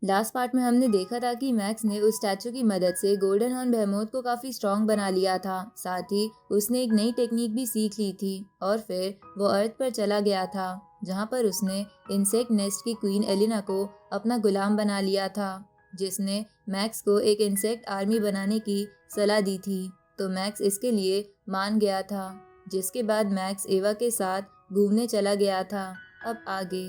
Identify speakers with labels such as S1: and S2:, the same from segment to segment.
S1: Last part में हमने देखा था कि मैक्स ने उस स्टैचू की मदद से गोल्डन हॉर्न बेहेमोथ को काफी स्ट्रांग बना लिया था। साथ ही उसने एक नई टेक्निक भी सीख ली थी और फिर वो अर्थ पर चला गया था, जहाँ पर उसने इंसेक्ट नेस्ट की क्वीन एलिना को अपना गुलाम बना लिया था, जिसने मैक्स को एक इंसेक्ट आर्मी बनाने की सलाह दी थी। तो मैक्स इसके लिए मान गया था, जिसके बाद मैक्स एवा के साथ घूमने चला गया था। अब आगे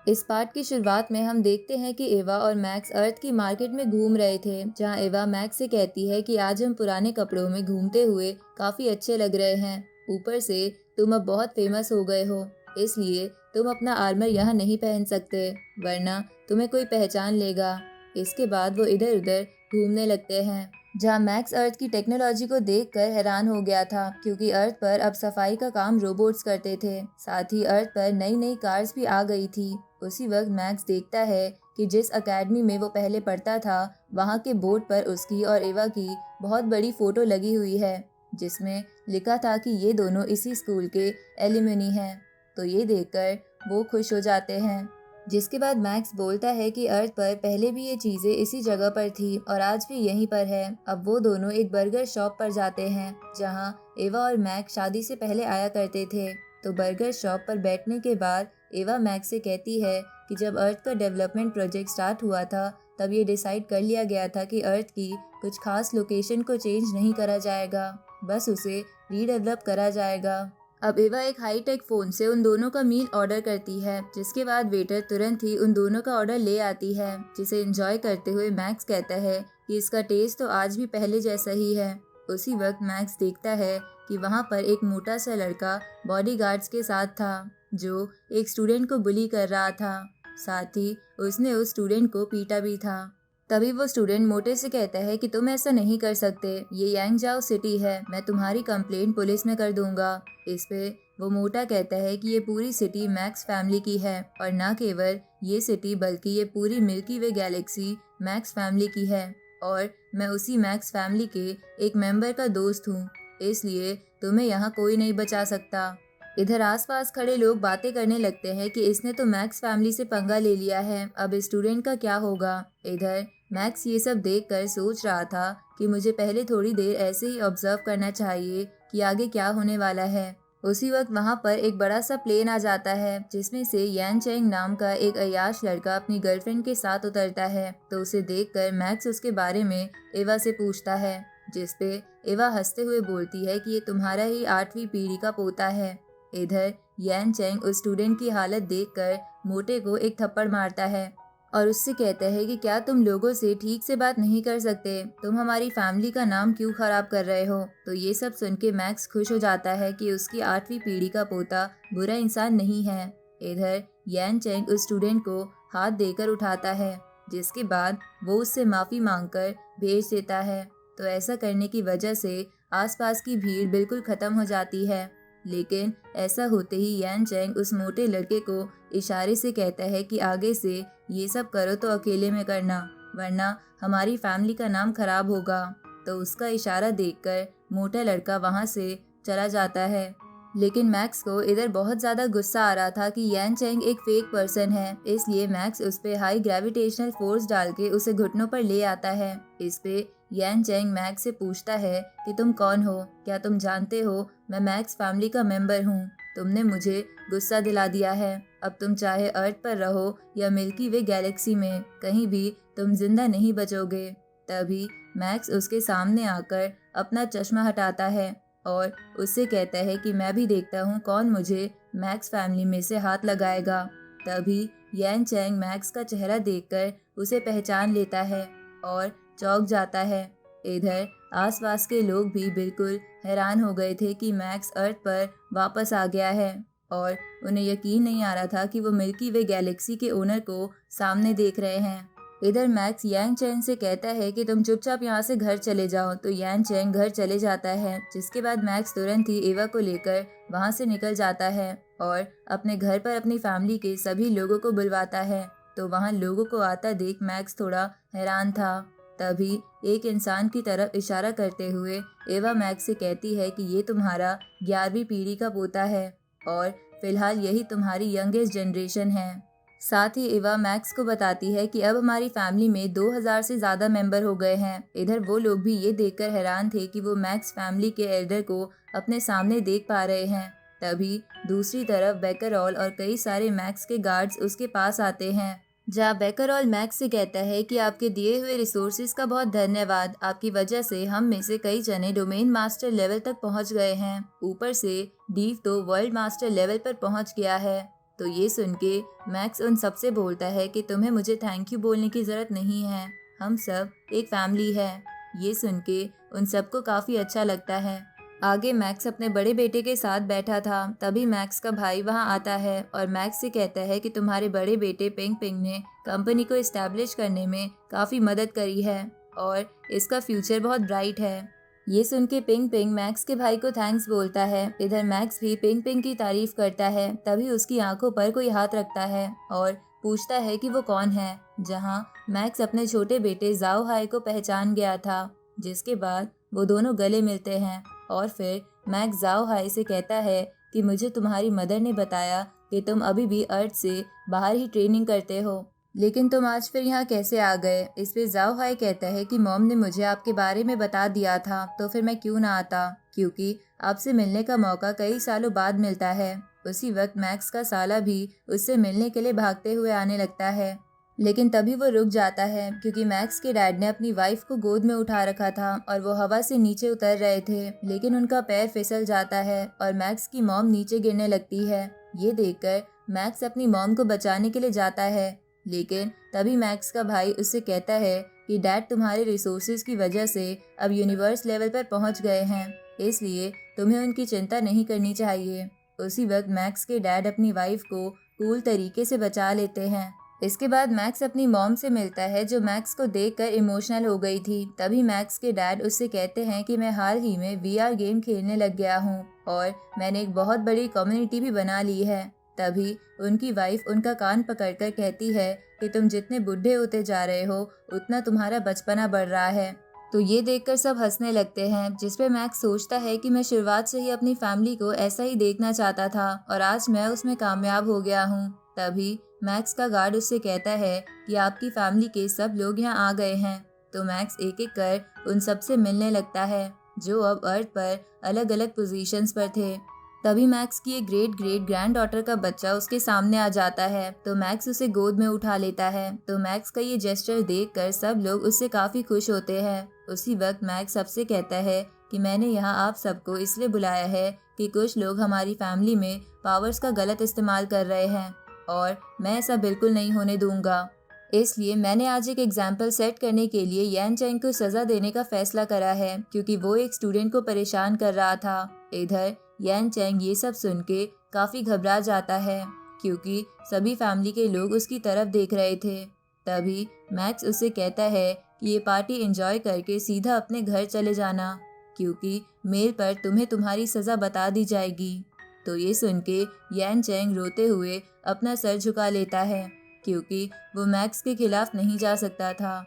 S1: इस पार्ट की शुरुआत में हम देखते हैं कि एवा और मैक्स अर्थ की मार्केट में घूम रहे थे, जहां एवा मैक्स से कहती है कि आज हम पुराने कपड़ों में घूमते हुए काफी अच्छे लग रहे हैं। ऊपर से तुम अब बहुत फेमस हो गए हो, इसलिए तुम अपना आर्मर यहाँ नहीं पहन सकते, वरना तुम्हें कोई पहचान लेगा। इसके बाद वो इधर उधर घूमने लगते हैं, जहाँ मैक्स अर्थ की टेक्नोलॉजी को देखकर हैरान हो गया था, क्योंकि अर्थ पर अब सफाई का काम रोबोट्स करते थे। साथ ही अर्थ पर नई नई कार्स भी आ गई थी। उसी वक्त मैक्स देखता है कि जिस एकेडमी में वो पहले पढ़ता था, वहाँ के बोर्ड पर उसकी और एवा की बहुत बड़ी फोटो लगी हुई है, जिसमें लिखा था कि ये दोनों इसी स्कूल के एलिमनी हैं। तो ये देखकर वो खुश हो जाते हैं। जिसके बाद मैक्स बोलता है कि अर्थ पर पहले भी ये चीज़ें इसी जगह पर थी और आज भी यहीं पर है। अब वो दोनों एक बर्गर शॉप पर जाते हैं, जहाँ एवा और मैक्स शादी से पहले आया करते थे। तो बर्गर शॉप पर बैठने के बाद एवा मैक्स से कहती है कि जब अर्थ का डेवलपमेंट प्रोजेक्ट स्टार्ट हुआ था, तब ये डिसाइड कर लिया गया था कि अर्थ की कुछ खास लोकेशन को चेंज नहीं करा जाएगा, बस उसे रीडेवलप करा जाएगा। अब एवा एक हाई टेक फोन से उन दोनों का मील ऑर्डर करती है, जिसके बाद वेटर तुरंत ही उन दोनों का ऑर्डर ले आती है, जिसे एंजॉय करते हुए मैक्स कहता है कि इसका टेस्ट तो आज भी पहले जैसा ही है। उसी वक्त मैक्स देखता है कि वहाँ पर एक मोटा सा लड़का बॉडीगार्ड्स के साथ था, जो एक स्टूडेंट को बुली कर रहा था। साथ ही उसने उस स्टूडेंट को पीटा भी था। तभी वो स्टूडेंट मोटे से कहता है कि तुम ऐसा नहीं कर सकते, ये यांगजाओ सिटी है, मैं तुम्हारी कंप्लेंट पुलिस में कर दूंगा। इस पे वो मोटा कहता है कि ये पूरी सिटी मैक्स फैमिली की है, और ना केवल ये सिटी बल्कि ये पूरी मिल्की वे गैलेक्सी मैक्स फैमिली की है, और मैं उसी मैक्स फैमिली के एक मेंबर का दोस्त हूँ, इसलिए तुम्हें यहाँ कोई नहीं बचा सकता। इधर आसपास खड़े लोग बातें करने लगते हैं कि इसने तो मैक्स फैमिली से पंगा ले लिया है, अब इस स्टूडेंट का क्या होगा। इधर मैक्स ये सब देखकर सोच रहा था कि मुझे पहले थोड़ी देर ऐसे ही ऑब्जर्व करना चाहिए कि आगे क्या होने वाला है। उसी वक्त वहाँ पर एक बड़ा सा प्लेन आ जाता है, जिसमें से यान चेंग नाम का एक अय्याश लड़का अपनी गर्लफ्रेंड के साथ उतरता है। तो उसे देखकर मैक्स उसके बारे में एवा से पूछता है, जिसपे एवा हंसते हुए बोलती है कि ये तुम्हारा ही 8वीं पीढ़ी का पोता है। इधर यान चेंग उस स्टूडेंट की हालत देखकर मोटे को एक थप्पड़ मारता है और उससे कहता है कि क्या तुम लोगों से ठीक से बात नहीं कर सकते, तुम हमारी फैमिली का नाम क्यों खराब कर रहे हो। तो ये सब सुन के मैक्स खुश हो जाता है कि उसकी 8वीं पीढ़ी का पोता बुरा इंसान नहीं है। इधर यान चेंग उस स्टूडेंट को हाथ देकर उठाता है, जिसके बाद वो उससे माफ़ी मांगकर भेज देता है। तो ऐसा करने की वजह से आसपास की भीड़ बिल्कुल ख़त्म हो जाती है। लेकिन ऐसा होते ही यान चेंग उस मोटे लड़के को इशारे से कहता है कि आगे से ये सब करो तो अकेले में करना, वरना हमारी फैमिली का नाम खराब होगा। तो उसका इशारा देखकर मोटा लड़का वहाँ से चला जाता है। लेकिन मैक्स को इधर बहुत ज़्यादा गुस्सा आ रहा था कि यान चेंग एक फेक पर्सन है, इसलिए मैक्स उस पे हाई ग्रेविटेशनल फोर्स डाल के उसे घुटनों पर ले आता है। इस पे यान चेंग मैक्स से पूछता है कि तुम कौन हो, क्या तुम जानते हो मैं मैक्स फैमिली का मेंबर हूँ। तुमने मुझे गुस्सा दिला दिया है, अब तुम चाहे अर्थ पर रहो या मिल्की वे गैलेक्सी में, कहीं भी तुम जिंदा नहीं बचोगे। तभी मैक्स उसके सामने आकर अपना चश्मा हटाता है और उससे कहता है कि मैं भी देखता हूँ कौन मुझे मैक्स फैमिली में से हाथ लगाएगा। तभी यान चैंग मैक्स का चेहरा देखकर उसे पहचान लेता है और चौंक जाता है। इधर आसपास के लोग भी बिल्कुल हैरान हो गए थे कि मैक्स अर्थ पर वापस आ गया है, और उन्हें यकीन नहीं आ रहा था कि वो मिल्की वे गैलेक्सी के ओनर को सामने देख रहे हैं। इधर मैक्स यांग चैंग से कहता है कि तुम चुपचाप यहाँ से घर चले जाओ। तो यांग चैंग घर चले जाता है, जिसके बाद मैक्स तुरंत ही एवा को लेकर वहाँ से निकल जाता है और अपने घर पर अपनी फैमिली के सभी लोगों को बुलवाता है। तो वहाँ लोगों को आता देख मैक्स थोड़ा हैरान था। तभी एक इंसान की तरफ इशारा करते हुए एवा मैक्स से कहती है कि ये तुम्हारा 11वीं पीढ़ी का पोता है और फिलहाल यही तुम्हारी यंगेस्ट जनरेशन है। साथ ही एवा मैक्स को बताती है कि अब हमारी फैमिली में 2000 से ज़्यादा मेंबर हो गए हैं। इधर वो लोग भी ये देखकर हैरान थे कि वो मैक्स फैमिली के एल्डर को अपने सामने देख पा रहे हैं। तभी दूसरी तरफ बेकरॉल और कई सारे मैक्स के गार्ड्स उसके पास आते हैं, जहाँ बेकरॉल मैक्स से कहता है कि आपके दिए हुए रिसोर्सेज का बहुत धन्यवाद। आपकी वजह से हम में से कई जने डोमेन मास्टर लेवल तक पहुंच गए हैं। ऊपर से डीव तो वर्ल्ड मास्टर लेवल पर पहुंच गया है। तो ये सुन के मैक्स उन सबसे बोलता है कि तुम्हें मुझे थैंक यू बोलने की ज़रूरत नहीं है, हम सब एक फैमिली है। ये सुन के उन सबको काफ़ी अच्छा लगता है। आगे मैक्स अपने बड़े बेटे के साथ बैठा था, तभी मैक्स का भाई वहां आता है और मैक्स से कहता है कि तुम्हारे बड़े बेटे पिंग पिंग ने कंपनी को इस्टेब्लिश करने में काफ़ी मदद करी है और इसका फ्यूचर बहुत ब्राइट है। ये सुन के पिंग पिंग मैक्स के भाई को थैंक्स बोलता है। इधर मैक्स भी पिंग पिंग की तारीफ करता है। तभी उसकी आंखों पर कोई हाथ रखता है और पूछता है कि वो कौन है, जहां मैक्स अपने छोटे बेटे जाओ हाई को पहचान गया था। जिसके बाद वो दोनों गले मिलते हैं और फिर मैक्स जाओ हाई से कहता है कि मुझे तुम्हारी मदर ने बताया कि तुम अभी भी अर्थ से बाहर ही ट्रेनिंग करते हो, लेकिन तुम आज फिर यहाँ कैसे आ गए। इस पे जाओ हाई कहता है कि मॉम ने मुझे आपके बारे में बता दिया था, तो फिर मैं क्यों ना आता, क्योंकि आपसे मिलने का मौका कई सालों बाद मिलता है। उसी वक्त मैक्स का साला भी उससे मिलने के लिए भागते हुए आने लगता है, लेकिन तभी वो रुक जाता है क्योंकि मैक्स के डैड ने अपनी वाइफ को गोद में उठा रखा था और वो हवा से नीचे उतर रहे थे, लेकिन उनका पैर फिसल जाता है और मैक्स की मॉम नीचे गिरने लगती है। ये देखकर मैक्स अपनी मॉम को बचाने के लिए जाता है, लेकिन तभी मैक्स का भाई उससे कहता है कि डैड तुम्हारे रिसोर्सेज की वजह से अब यूनिवर्स लेवल पर पहुंच गए हैं, इसलिए तुम्हें उनकी चिंता नहीं करनी चाहिए। उसी वक्त मैक्स के डैड अपनी वाइफ को कूल तरीके से बचा लेते हैं। इसके बाद मैक्स अपनी मॉम से मिलता है, जो मैक्स को देखकर इमोशनल हो गई थी। तभी मैक्स के डैड उससे कहते हैं कि मैं हाल ही में वीआर गेम खेलने लग गया हूँ और मैंने एक बहुत बड़ी कम्युनिटी भी बना ली है। तभी उनकी वाइफ उनका कान पकड़कर कहती है कि तुम जितने बूढ़े होते जा रहे हो उतना तुम्हारा बचपना बढ़ रहा है। तो ये देखकर सब हंसने लगते हैं, जिसपे मैक्स सोचता है कि मैं शुरुआत से ही अपनी फैमिली को ऐसा ही देखना चाहता था और आज मैं उसमें कामयाब हो गया हूँ। तभी मैक्स का गार्ड उससे कहता है कि आपकी फैमिली के सब लोग यहाँ आ गए हैं। तो मैक्स एक एक कर उन सब से मिलने लगता है, जो अब अर्थ पर अलग अलग पोजीशंस पर थे। तभी मैक्स की एक ग्रेट ग्रेट ग्रैंड डॉटर का बच्चा उसके सामने आ जाता है, तो मैक्स उसे गोद में उठा लेता है। तो मैक्स का ये जेस्चर देखकर सब लोग उससे काफ़ी खुश होते हैं। उसी वक्त मैक्स सबसे कहता है कि मैंने यहाँ आप सबको इसलिए बुलाया है कि कुछ लोग हमारी फैमिली में पावर्स का गलत इस्तेमाल कर रहे हैं और मैं ऐसा बिल्कुल नहीं होने दूंगा। इसलिए मैंने आज एक एग्जाम्पल सेट करने के लिए यान चैंग को सज़ा देने का फैसला करा है, क्योंकि वो एक स्टूडेंट को परेशान कर रहा था। इधर यान चैंग ये सब सुन के काफ़ी घबरा जाता है, क्योंकि सभी फैमिली के लोग उसकी तरफ देख रहे थे। तभी मैक्स उससे कहता है कि ये पार्टी एंजॉय करके सीधा अपने घर चले जाना, क्योंकि मेल पर तुम्हें तुम्हारी सज़ा बता दी जाएगी। तो ये सुन के यान चैंग रोते हुए अपना सर झुका लेता है, क्योंकि वो मैक्स के खिलाफ नहीं जा सकता था।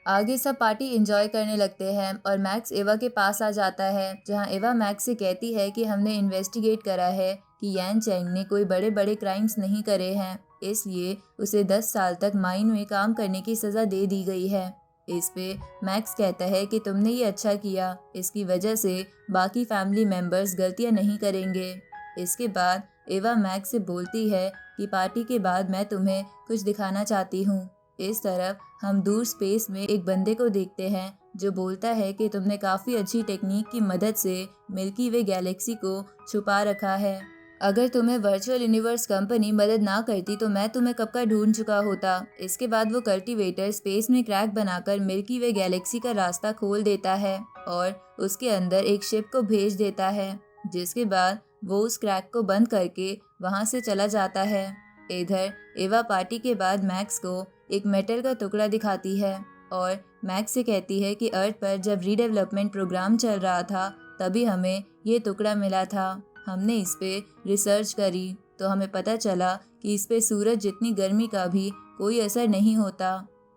S1: आगे सब पार्टी एंजॉय करने लगते हैं और मैक्स एवा के पास आ जाता है, जहां एवा मैक्स से कहती है कि हमने इन्वेस्टिगेट करा है कि यान चैंग ने कोई बड़े बड़े क्राइम्स नहीं करे हैं, इसलिए उसे 10 साल तक माइन में काम करने की सज़ा दे दी गई है। इस पे मैक्स कहता है कि तुमने ये अच्छा किया, इसकी वजह से बाकी फैमिली मेम्बर्स गलतियाँ नहीं करेंगे। इसके बाद एवा मैक्स से बोलती है कि पार्टी के बाद मैं तुम्हें कुछ दिखाना चाहती हूँ। इस तरफ हम दूर स्पेस में एक बंदे को देखते हैं, जो बोलता है कि तुमने काफ़ी अच्छी टेक्निक की मदद से मिल्की वे गैलेक्सी को छुपा रखा है। अगर तुम्हें वर्चुअल यूनिवर्स कंपनी मदद ना करती तो मैं तुम्हें कब का ढूंढ चुका होता। इसके बाद वो कल्टीवेटर स्पेस में क्रैक बनाकर मिल्की वे गैलेक्सी का रास्ता खोल देता है और उसके अंदर एक शिप को भेज देता है, जिसके बाद वो उस क्रैक को बंद करके वहाँ से चला जाता है। इधर एवा पार्टी के बाद मैक्स को एक मेटल का टुकड़ा दिखाती है और मैक्स से कहती है कि अर्थ पर जब रीडेवलपमेंट प्रोग्राम चल रहा था तभी हमें ये टुकड़ा मिला था। हमने इस पे रिसर्च करी तो हमें पता चला कि इस पे सूरज जितनी गर्मी का भी कोई असर नहीं होता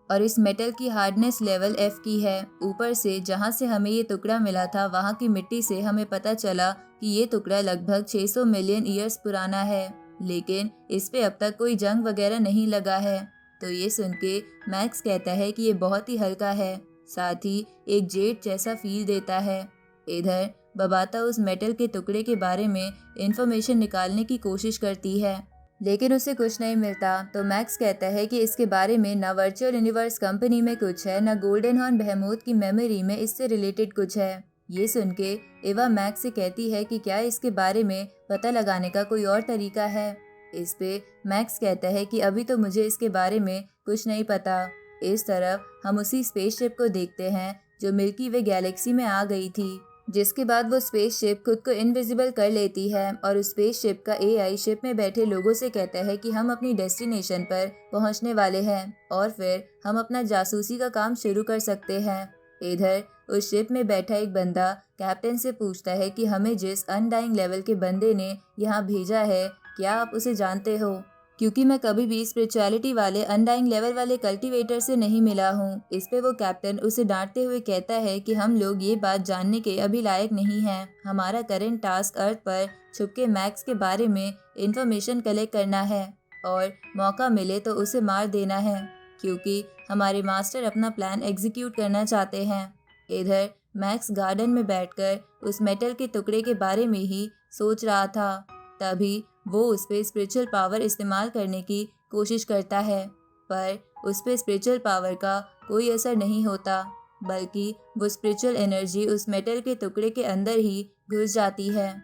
S1: और इस मेटल की हार्डनेस लेवल F की है। ऊपर से जहाँ से हमें ये टुकड़ा मिला था वहाँ की मिट्टी से हमें पता चला कि ये टुकड़ा लगभग 600 मिलियन ईयर्स पुराना है। लेकिन इस पे अब तक कोई जंग वगैरह नहीं लगा है। तो ये सुन के मैक्स कहता है कि ये बहुत ही हल्का है, साथ ही एक जेट जैसा फील देता है। इधर बबाता उस मेटल के टुकड़े के बारे में इंफॉर्मेशन निकालने की कोशिश करती है, लेकिन उसे कुछ नहीं मिलता। तो मैक्स कहता है कि इसके बारे में ना वर्चुअल यूनिवर्स कंपनी में कुछ है, ना गोल्डन हॉर्न बेहेमोथ की मेमोरी में इससे रिलेटेड कुछ है। ये सुन के एवा मैक्स से कहती है कि क्या इसके बारे में पता लगाने का कोई और तरीका है। इस पे मैक्स कहता है कि अभी तो मुझे इसके बारे में कुछ नहीं पता। इस तरफ हम उसी स्पेसशिप को देखते हैं जो मिल्की वे गैलेक्सी में आ गई थी, जिसके बाद वो स्पेसशिप खुद को इनविजिबल कर लेती है और उस स्पेसशिप का एआई शिप में बैठे लोगों से कहता है कि हम अपनी डेस्टिनेशन पर पहुंचने वाले हैं और फिर हम अपना जासूसी का काम शुरू कर सकते हैं। इधर उस शिप में बैठा एक बंदा कैप्टन से पूछता है कि हमें जिस अनडाइंग लेवल के बंदे ने यहाँ भेजा है, क्या आप उसे जानते हो? क्योंकि मैं कभी भी स्पिरिचुअलिटी वाले अनडाइंग लेवल वाले कल्टीवेटर से नहीं मिला हूँ। इस पे वो कैप्टन उसे डांटते हुए कहता है कि हम लोग ये बात जानने के अभी लायक नहीं हैं। हमारा करंट टास्क अर्थ पर छुप के मैक्स के बारे में इंफॉर्मेशन कलेक्ट करना है और मौका मिले तो उसे मार देना है, क्योंकि हमारे मास्टर अपना प्लान एग्जीक्यूट करना चाहते हैं। इधर मैक्स गार्डन में बैठकर उस मेटल के टुकड़े के बारे में ही सोच रहा था। तभी वो उस पर स्पिरिचुअल पावर इस्तेमाल करने की कोशिश करता है, पर उस पर स्पिरिचुअल पावर का कोई असर नहीं होता, बल्कि वो स्पिरिचुअल एनर्जी उस मेटल के टुकड़े के अंदर ही घुस जाती है।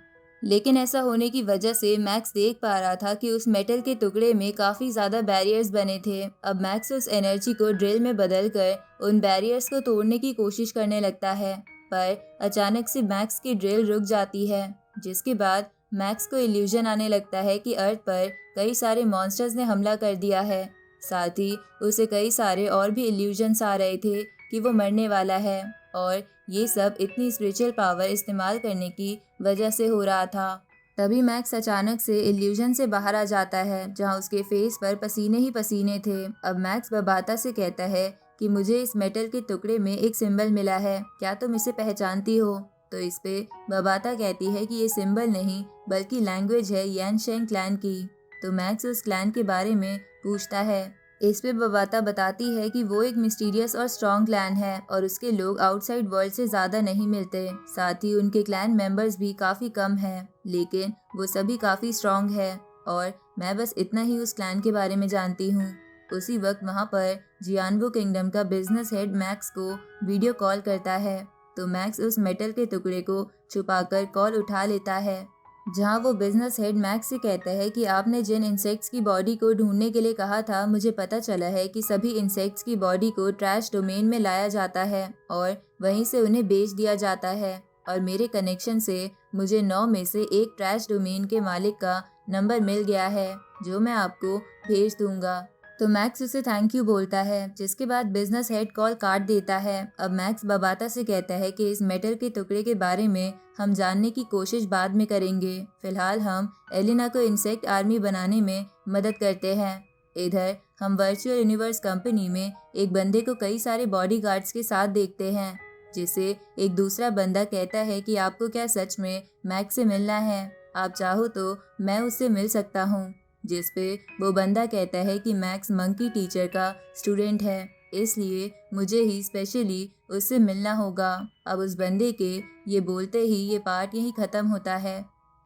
S1: लेकिन ऐसा होने की वजह से मैक्स देख पा रहा था कि उस मेटल के टुकड़े में काफ़ी ज़्यादा बैरियर्स बने थे। अब मैक्स उस एनर्जी को ड्रिल में बदलकर उन बैरियर्स को तोड़ने की कोशिश करने लगता है, पर अचानक से मैक्स की ड्रिल रुक जाती है, जिसके बाद मैक्स को इल्यूजन आने लगता है कि अर्थ पर कई सारे मॉन्स्टर्स ने हमला कर दिया है। साथ ही उसे कई सारे और भी इल्यूजन्स आ रहे थे कि वो मरने वाला है, और ये सब इतनी स्पिरिचुअल पावर इस्तेमाल करने की वजह से हो रहा था। तभी मैक्स अचानक से इल्यूजन से बाहर आ जाता है, जहाँ उसके फेस पर पसीने ही पसीने थे। अब मैक्स बबाता से कहता है कि मुझे इस मेटल के टुकड़े में एक सिंबल मिला है, क्या तुम इसे पहचानती हो? तो इस पे बबाता कहती है कि ये सिंबल नहीं बल्कि लैंग्वेज है यानशेंग क्लैन की। तो मैक्स उस क्लैन के बारे में पूछता है। इस पे बबाता बताती है कि वो एक मिस्टीरियस और स्ट्रॉन्ग क्लैन है और उसके लोग आउटसाइड वर्ल्ड से ज़्यादा नहीं मिलते। साथ ही उनके क्लैन मेंबर्स भी काफ़ी कम हैं, लेकिन वो सभी काफ़ी स्ट्रॉन्ग है और मैं बस इतना ही उस क्लैन के बारे में जानती हूँ। उसी वक्त वहाँ पर जियानवो किंगडम का बिजनेस हेड मैक्स को वीडियो कॉल करता है। तो मैक्स उस मेटल के टुकड़े को छुपाकर कॉल उठा लेता है, जहां वो बिजनेस हेड मैक्स से कहता है कि आपने जिन इंसेक्ट्स की बॉडी को ढूंढने के लिए कहा था, मुझे पता चला है कि सभी इंसेक्ट्स की बॉडी को ट्रैश डोमेन में लाया जाता है और वहीं से उन्हें बेच दिया जाता है, और मेरे कनेक्शन से मुझे 9 में से एक ट्रैश डोमेन के मालिक का नंबर मिल गया है, जो मैं आपको भेज दूंगा। तो मैक्स उसे थैंक यू बोलता है, जिसके बाद बिजनेस हेड कॉल काट देता है। अब मैक्स बबाता से कहता है कि इस मेटल के टुकड़े के बारे में हम जानने की कोशिश बाद में करेंगे, फिलहाल हम एलिना को इंसेक्ट आर्मी बनाने में मदद करते हैं। इधर हम वर्चुअल यूनिवर्स कंपनी में एक बंदे को कई सारे बॉडीगार्ड्स के साथ देखते हैं, जिसे एक दूसरा बंदा कहता है कि आपको क्या सच में मैक्स से मिलना है? आप चाहो तो मैं उससे मिल सकता हूँ। जिस पे वो बंदा कहता है कि मैक्स मंकी टीचर का स्टूडेंट है, इसलिए मुझे ही स्पेशली उससे मिलना होगा। अब उस बंदे के ये बोलते ही ये पार्ट यहीं ख़त्म होता है।